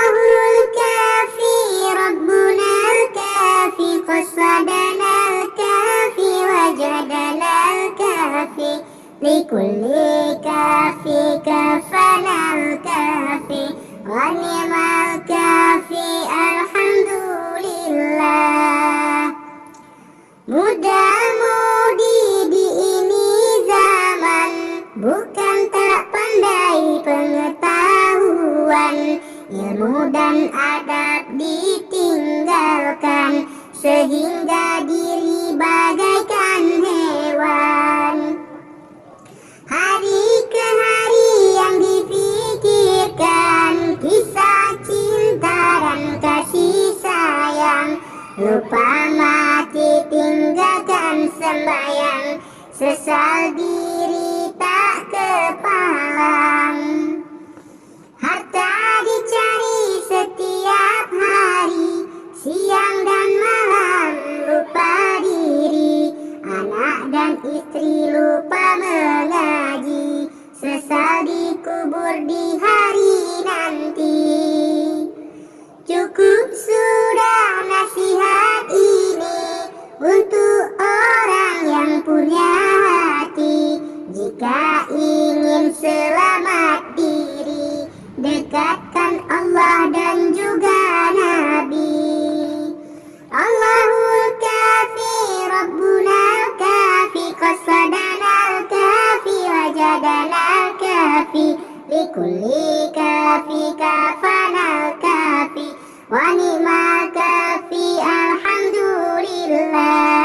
الكافي ربنا الكافي قصدنا الكافي وجدنا الكافي لكل كافي كفنا الكافي ونعم الكافي الحمد لله. Muda-mudi di ini zaman bukan tak pandai pengetahuan, ilmu dan adab ditinggalkan sehingga diri bagaikan hewan. Hari ke hari yang difikirkan kisah cinta dan kasih sayang, lupa mati tinggalkan sembahyang, sesal diri tak kepalang. Harta dicari setiap hari, siang dan malam lupa diri, anak dan istri lupa mengaji, sesal dikubur di hari nanti. Cukup sudah nasihat ini untuk orang yang punya hati. Jika ingin selamat diri, dekatkan Allah dan juga Nabi. Allahul kafi Rabbuna kafi qasadana kafi wajadana kafi likulli kafi kafana kafi wa ni'mal kafi alhamdulillah.